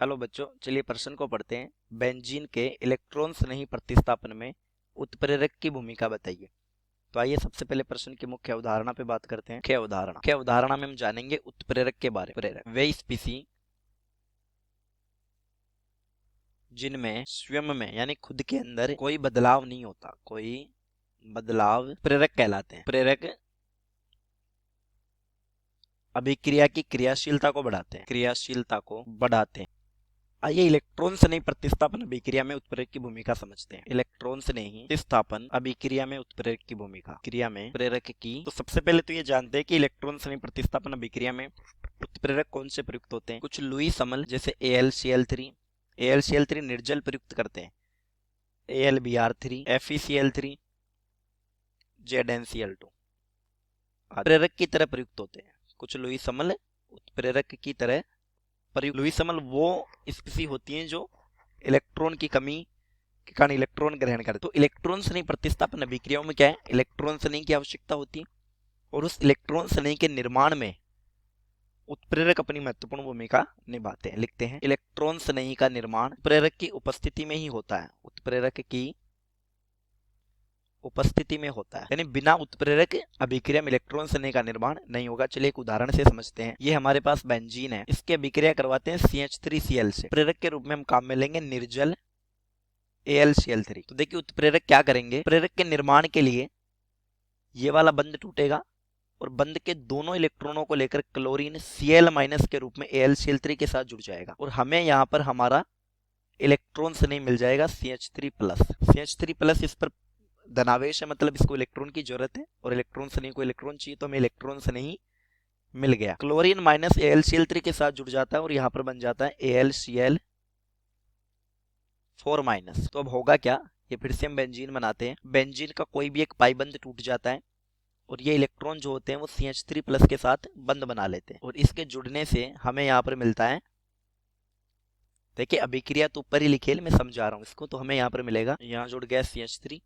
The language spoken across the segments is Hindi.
हेलो बच्चों, चलिए प्रश्न को पढ़ते हैं। बेंजीन के इलेक्ट्रॉन स्नेही प्रतिस्थापन में उत्प्रेरक की भूमिका बताइए। तो आइए सबसे पहले प्रश्न की मुख्य अवधारणा पे बात करते हैं। मुख्य अवधारणा में हम जानेंगे उत्प्रेरक के बारे में। उत्प्रेरक वे स्पीसी जिनमें स्वयं में यानी खुद के अंदर कोई बदलाव नहीं होता, कोई बदलाव प्रेरक कहलाते हैं। प्रेरक अभिक्रिया की क्रियाशीलता को बढ़ाते हैं। आइए इलेक्ट्रॉन स्नेही प्रतिस्थापन अभिक्रिया में उत्प्रेरक की भूमिका समझते हैं। इलेक्ट्रॉन स्नेही प्रतिस्थापन अभिक्रिया में उत्प्रेरक की भूमिका, क्रिया में प्रेरक की। तो सबसे पहले तो ये जानते हैं कि इलेक्ट्रॉन स्नेही प्रतिस्थापन अभिक्रिया में उत्प्रेरक कौन से प्रयुक्त होते हैं। कुछ लुईस अम्ल जैसे AlCl3 निर्जल प्रयुक्त करते हैं। AlBr3, FeCl3, ZnCl2 उत्प्रेरक की तरह प्रयुक्त होते हैं। कुछ लुईस अम्ल उत्प्रेरक की तरह प्रयुक्त। लुईस अम्ल वो स्पीसी होती हैं जो इलेक्ट्रॉन की कमी के कारण इलेक्ट्रॉन ग्रहण करते। तो इलेक्ट्रॉन स्नेही प्रतिस्थापन अभिक्रियाओं में क्या है, इलेक्ट्रॉन स्नेही की आवश्यकता होती है और उस इलेक्ट्रॉन स्नेही के निर्माण में उत्प्रेरक अपनी महत्वपूर्ण भूमिका निभाते हैं। लिखते हैं, इलेक्ट्रॉन स्नेही का निर्माण उत्प्रेरक की उपस्थिति में ही होता है। उत्प्रेरक की उपस्थिति में होता है, यानी बिना उत्प्रेरक अभिक्रिया में इलेक्ट्रॉन स्नेही का निर्माण नहीं होगा। चलिए एक उदाहरण से समझते हैं। ये हमारे पास बेंजीन है, इसकी अभिक्रिया करवाते हैं CH3Cl से। उत्प्रेरक के रूप में हम काम में लेंगे निर्जल AlCl3। तो देखिए उत्प्रेरक क्या करेंगे, उत्प्रेरक के निर्माण के लिए ये वाला बंध टूटेगा और बंध के दोनों इलेक्ट्रॉनों को लेकर क्लोरीन Cl- के रूप में AlCl3 के साथ जुड़ जाएगा और हमें यहाँ पर हमारा इलेक्ट्रॉन स्नेही मिल जाएगा CH3+। इस पर धनावेश है, मतलब इसको इलेक्ट्रॉन की जरूरत है और इलेक्ट्रॉन स्नेही को इलेक्ट्रॉन चाहिए, तो हमें इलेक्ट्रॉन स्नेही मिल गया। क्लोरीन माइनस AlCl3 के साथ जुड़ जाता है और यहाँ पर बन जाता है AlCl4-। तो अब होगा क्या, ये फिर से हम बेंजीन बनाते हैं। बेंजीन का कोई भी एक पाई बंध टूट जाता है और ये इलेक्ट्रॉन जो होते हैं वो CH3+ के साथ बंध बना लेते हैं और इसके जुड़ने से हमें यहाँ पर मिलता है, देखिए अभिक्रिया तो ऊपर ही लिखी है, मैं समझा रहा हूँ इसको। तो हमें यहाँ पर मिलेगा, यहाँ जुड़ गया CH3,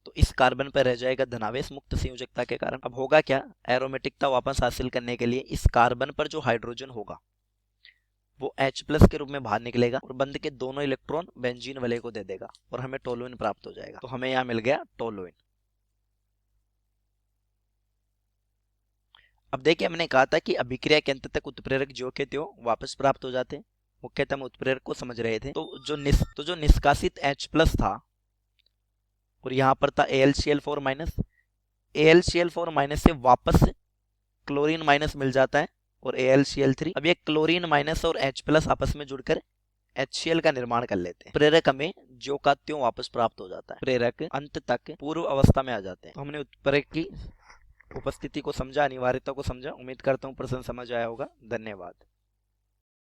तो इस कार्बन पर रह जाएगा धनावेश मुक्त संयोजकता के कारण। अब होगा क्या, एरोमेटिकता वापस हासिल करने के लिए इस कार्बन पर जो हाइड्रोजन होगा वो H+ के रूप में बाहर निकलेगा और बंध के दोनों इलेक्ट्रॉन बेंजीन वाले को दे देगा और हमें टोलुइन प्राप्त हो जाएगा। तो हमें यहाँ मिल गया टोलुइन। अब देखिए हमने कहा था कि अभिक्रिया के अंत तक उत्प्रेरक जो के त्यों वापस प्राप्त हो जाते हैं। मुख्यतः हम उत्प्रेरक को समझ रहे थे। तो जो निष्कासित H+ था और यहाँ पर था AlCl4-, से वापस क्लोरीन माइनस मिल जाता है और AlCl3। अब ये क्लोरीन माइनस और H+ आपस में जुड़कर HCl का निर्माण कर लेते हैं। प्रेरक हमें जो का त्यों वापस प्राप्त हो जाता है। प्रेरक अंत तक पूर्व अवस्था में आ जाते हैं। तो हमने उत्प्रेरक की उपस्थिति को समझा, अनिवार्यता को समझा। उम्मीद करता हूँ प्रश्न समझ आया होगा। धन्यवाद।